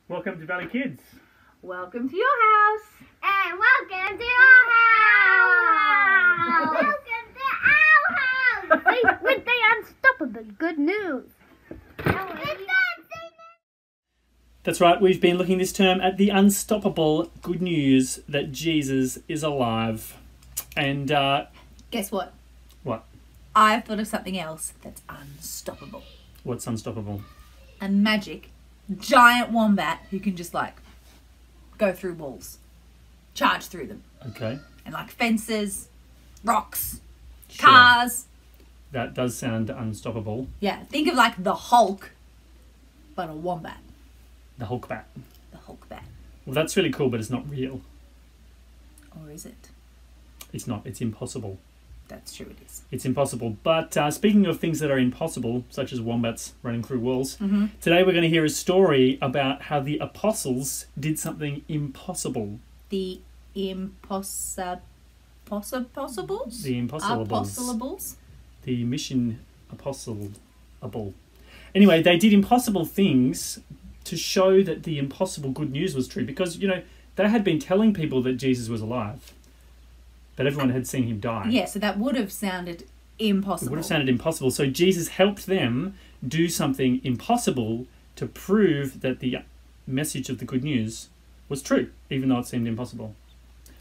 Welcome to Valley Kids. Welcome to your house. And welcome to our house. Welcome to our house. With the unstoppable good news. That's right, we've been looking this term at the unstoppable good news that Jesus is alive. And, Guess what? what? I've thought of something else that's unstoppable. What's unstoppable? A magic giant wombat who can just like go through walls, charge through them, Okay. and like fences, rocks, Sure. cars. That does sound unstoppable. Yeah, think of like the Hulk, but a wombat. The Hulk bat. The Hulk bat. Well, that's really cool, but it's not real. Or is it? It's not. It's impossible. That's true, it is. It's impossible. But speaking of things that are impossible, such as wombats running through walls, today we're going to hear a story about how the apostles did something impossible. The impossibles? The impossibles. Apostolables? The mission apostleable. Anyway, they did impossible things to show that the impossible good news was true, because, you know, they had been telling people that Jesus was alive, but everyone had seen him die. Yeah, so that would have sounded impossible. It would have sounded impossible. So Jesus helped them do something impossible to prove that the message of the good news was true, even though it seemed impossible.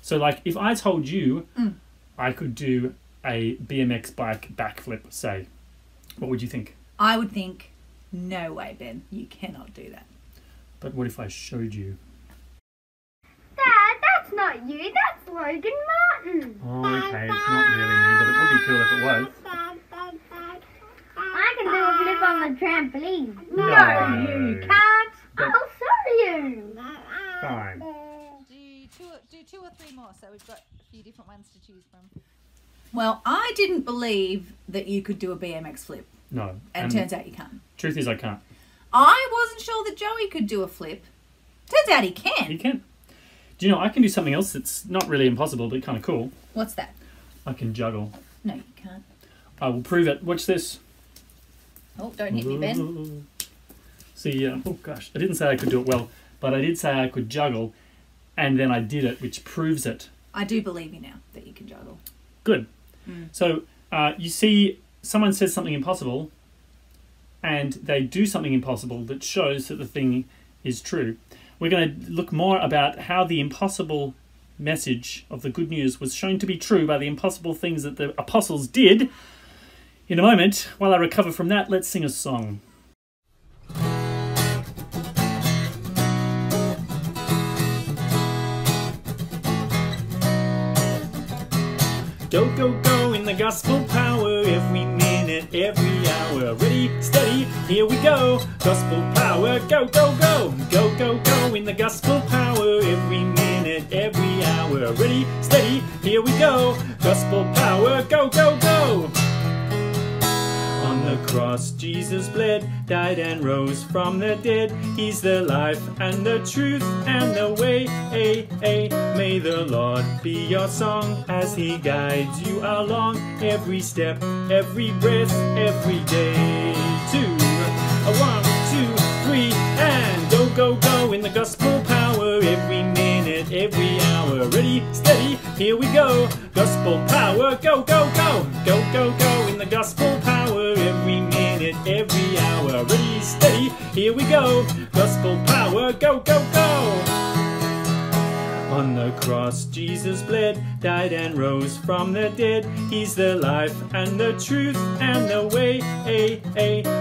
So, like, if I told you I could do a BMX bike backflip, say, what would you think? I would think, no way, Ben, you cannot do that. But what if I showed you? Dad, that's not you. That's Logan Martin. Oh, okay, it's not really me, but it would be cool if it was. I can do a flip on the trampoline. No. You can't. But- I'll show you. Fine. Do two or three more, so we've got a few different ones to choose from. Well, I didn't believe that you could do a BMX flip, No. and turns out you can't. Truth is, I can't. I wasn't sure that Joey could do a flip. Turns out he can. You can. Do you know, I can do something else that's not really impossible, but kind of cool. What's that? I can juggle. No, you can't. I will prove it. Watch this. Oh, don't hit me, Ben. See, oh gosh, I didn't say I could do it well, but I did say I could juggle, and then I did it, which proves it. I do believe you now that you can juggle. Good. So, you see, someone says something impossible, and they do something impossible that shows that the thing is true. We're going to look more about how the impossible message of the good news was shown to be true by the impossible things that the apostles did. In a moment, while I recover from that, let's sing a song. Go, go, go in the gospel power, every minute, every hour. Ready, steady, here we go. Gospel power, go, go, go. Go, go, go in the gospel power, every minute, every hour. Ready, steady, here we go. Gospel power, go, go, go. On the cross, Jesus bled, died and rose from the dead. He's the life and the truth and the way. May the Lord be your song as He guides you along every step, every breath, every day. 2, 1, 2, 3, and go, go, go in the gospel power every minute, every hour. Ready, steady, here we go. Gospel power, go, go, go. Go, go, go in the gospel power every minute, every hour. Ready, steady, here we go. Gospel power, go, go, go. On the cross, Jesus bled, died and rose from the dead. He's the life and the truth and the way.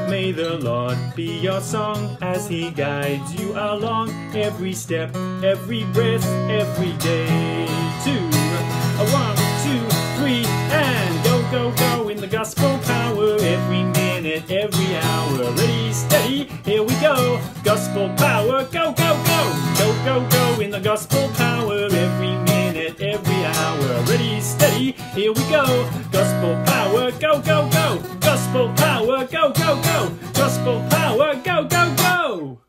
May the Lord be your song as He guides you along every step, every breath, every day. 2, 1, 2, 3, and go, go, go in the gospel power every minute, every hour. Ready, steady, here we go. Gospel power, go, go, go. Go, go, go in the gospel power every minute, every hour. Ready, steady, here we go. Gospel power, go, go, go. Gospel power, go, go, go. Gospel power, go, go, go.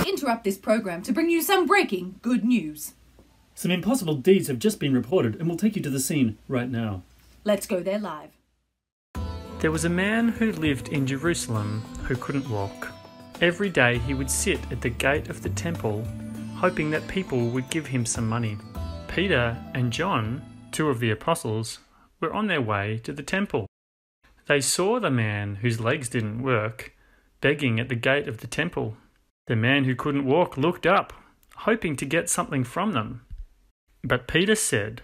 We interrupt this program to bring you some breaking good news. Some impossible deeds have just been reported, and we'll take you to the scene right now. Let's go there live. There was a man who lived in Jerusalem who couldn't walk. Every day he would sit at the gate of the temple, hoping that people would give him some money. Peter and John, two of the apostles, were on their way to the temple. They saw the man whose legs didn't work, begging at the gate of the temple. The man who couldn't walk looked up, hoping to get something from them. But Peter said,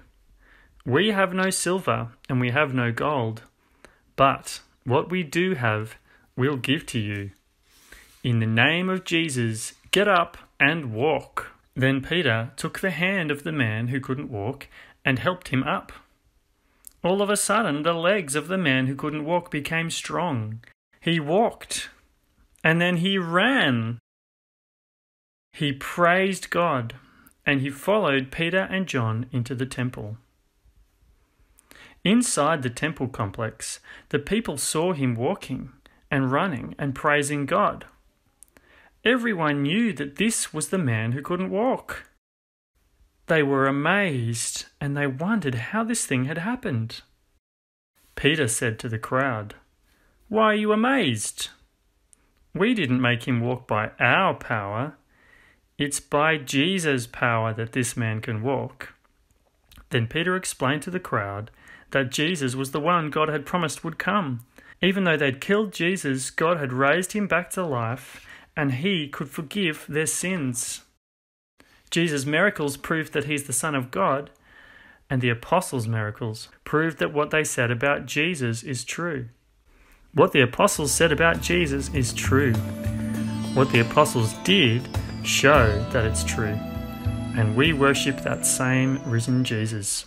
"We have no silver and we have no gold, but what we do have we'll give to you. In the name of Jesus, get up and walk." Then Peter took the hand of the man who couldn't walk and helped him up. All of a sudden, the legs of the man who couldn't walk became strong. He walked, and then he ran. He praised God, and he followed Peter and John into the temple. Inside the temple complex, the people saw him walking and running and praising God. Everyone knew that this was the man who couldn't walk. They were amazed and they wondered how this thing had happened. Peter said to the crowd, "Why are you amazed? We didn't make him walk by our power. It's by Jesus' power that this man can walk." Then Peter explained to the crowd that Jesus was the one God had promised would come. Even though they'd killed Jesus, God had raised him back to life and he could forgive their sins. Jesus' miracles proved that he's the Son of God, and the apostles' miracles proved that what they said about Jesus is true. What the apostles said about Jesus is true. What the apostles did show that it's true, and we worship that same risen Jesus.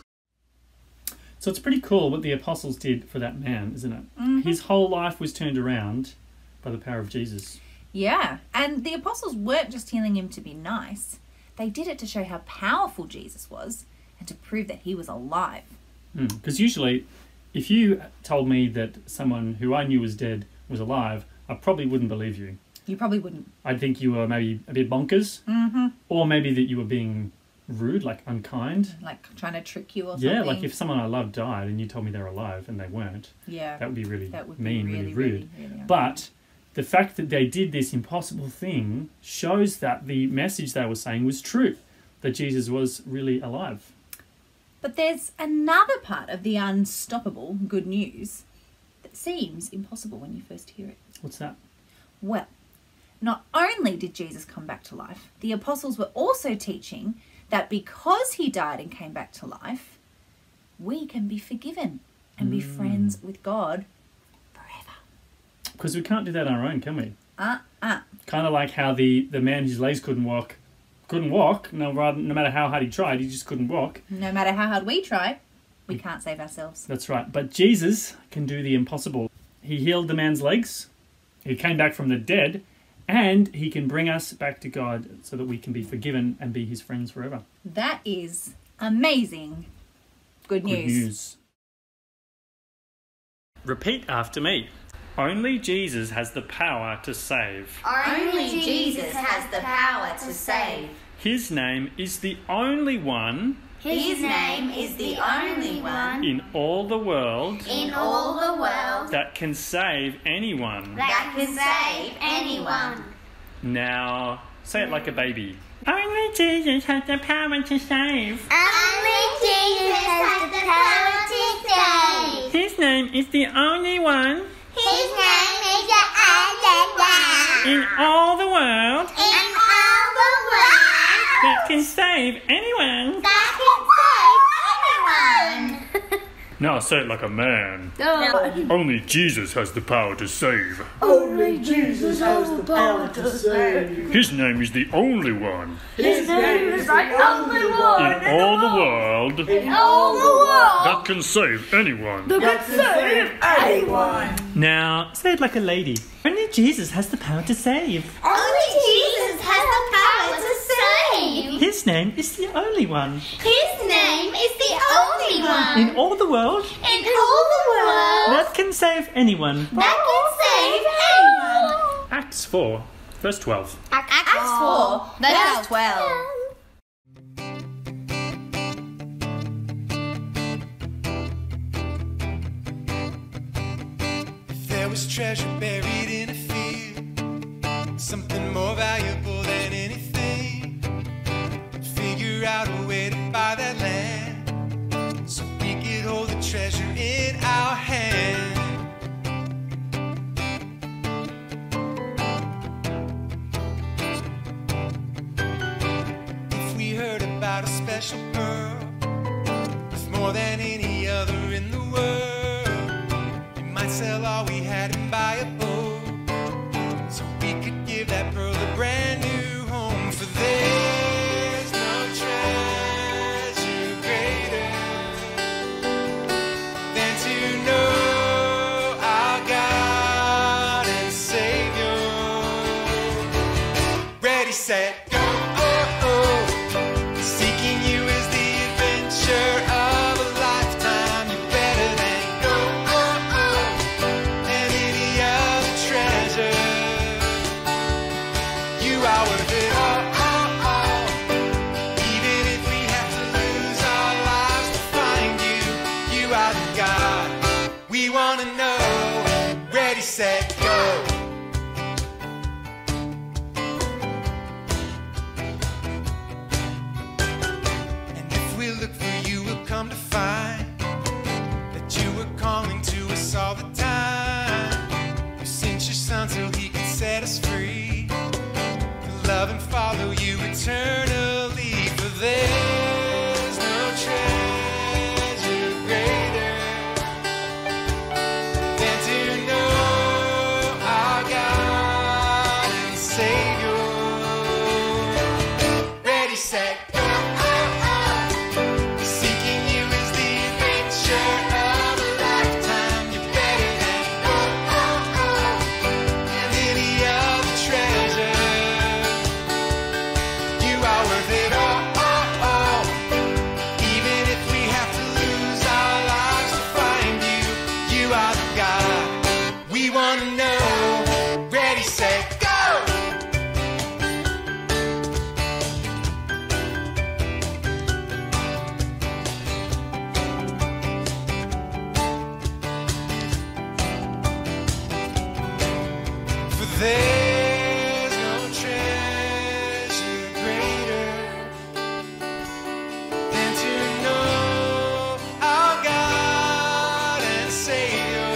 So it's pretty cool what the apostles did for that man, isn't it? Mm-hmm. His whole life was turned around by the power of Jesus. Yeah, and the apostles weren't just healing him to be nice. They did it to show how powerful Jesus was and to prove that he was alive. Because usually, if you told me that someone who I knew was dead was alive, I probably wouldn't believe you. You probably wouldn't. I'd think you were maybe a bit bonkers. Mm-hmm. Or maybe that you were being rude, like unkind. Like trying to trick you or something. Yeah, like if someone I loved died and you told me they were alive and they weren't. Yeah. That would be really mean, really rude. Really, really but the fact that they did this impossible thing shows that the message they were saying was true, that Jesus was really alive. But there's another part of the unstoppable good news that seems impossible when you first hear it. What's that? Well, not only did Jesus come back to life, the apostles were also teaching that because he died and came back to life, we can be forgiven and be friends with God forever. Because we can't do that on our own, can we? Kind of like how the man whose legs couldn't walk, no matter how hard he tried, he just couldn't walk. No matter how hard we try, we can't save ourselves. That's right. But Jesus can do the impossible. He healed the man's legs, he came back from the dead, and he can bring us back to God so that we can be forgiven and be his friends forever. That is amazing. Good news. Repeat after me. Only Jesus has the power to save. Only Jesus has the power to save. His name is the only one. His name is the only one in all the world that can save anyone. Now, say it like a baby. Only Jesus has the power to save. Only Jesus has the power to save. His name is the only one. His name is the only one in all the world that can save anyone. Now say it like a man. No. Only Jesus has the power to save. Only Jesus has the power to save. His name is the only one. His name is the only one in all the world that can save anyone. That can save anyone. Now say it like a lady. Only Jesus has the power to save. Only Jesus has the power to save. His name is the only one. His name is the only one in all the world that can save anyone. Acts 4, verse 12. Acts 4, verse 12. was treasure buried in a field, something more valuable than anything. Figure out a way to buy that land, so we could hold the treasure in our hand. If we heard about a special pearl with more than any other in the world, we might sell all we had and buy a boat, so we could give that pearl a brand new home. For there's no treasure greater than to know our God and Savior. Ready, set, go. Oh, oh. Seeking you is the adventure of a lifetime. You're better than gold and any other treasure. You are worth it all. Even if we have to lose our lives to find you, you are the God we want to know. Ready, set, go. And if we look for you, we'll come to find that you were calling to us all the time. You sent your son so he could set us free, to love and follow you eternally. For there's no treasure greater than to know our God and Savior. Ready, set, go. Seeking you is the adventure of a lifetime. You're better than gold and any other treasure. You are worth it all. Even if we have to lose our lives to find you, you are the God we want to know. Ready, set, go. For there's no treasure greater than to know our God and Savior.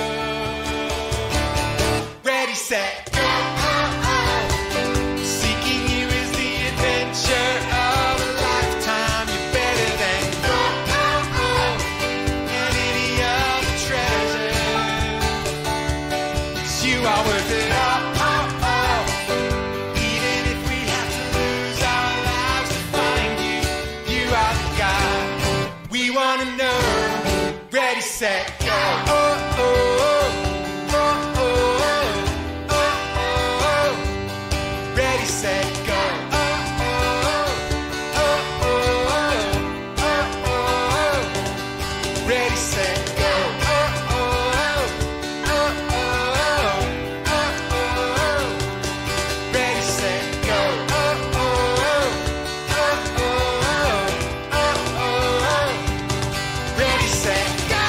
Ready, set, go. Seeking you is the adventure of a lifetime. You're better than gold and any other treasure. 'Cause you are worth it all. Even if we have to lose our lives to find you, you are the God we want to know. Ready, set, go. Oh, oh, oh, oh, oh, oh, oh, oh. Ready, set, go. Oh, oh, oh, oh, oh, oh. Ready, set, go. Oh, oh, oh, oh, oh, oh. Ready, set, go. Oh, oh, oh, oh, oh. Ready, set, go.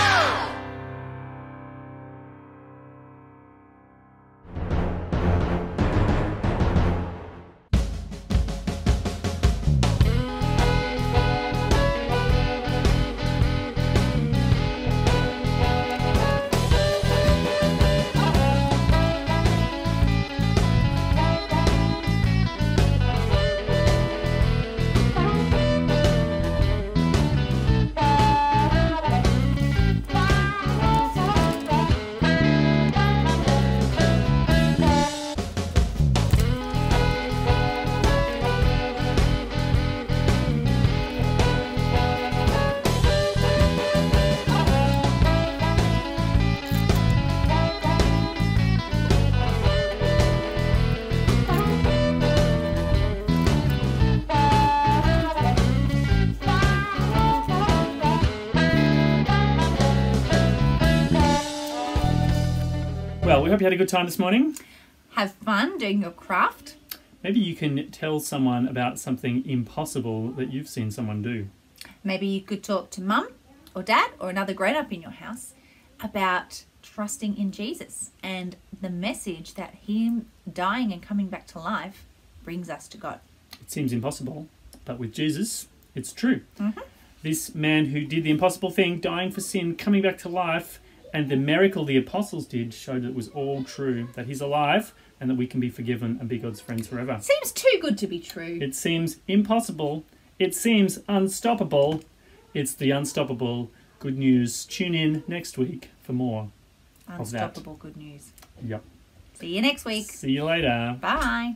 Well, we hope you had a good time this morning. Have fun doing your craft. Maybe you can tell someone about something impossible that you've seen someone do. Maybe you could talk to mum or dad or another grown-up in your house about trusting in Jesus and the message that him dying and coming back to life brings us to God. It seems impossible, but with Jesus, it's true. This man who did the impossible thing, dying for sin, coming back to life, and the miracle the apostles did showed that it was all true, that he's alive and that we can be forgiven and be God's friends forever. Seems too good to be true. It seems impossible. It seems unstoppable. It's the unstoppable good news. Tune in next week for more of that. Unstoppable good news. Yep. See you next week. See you later. Bye.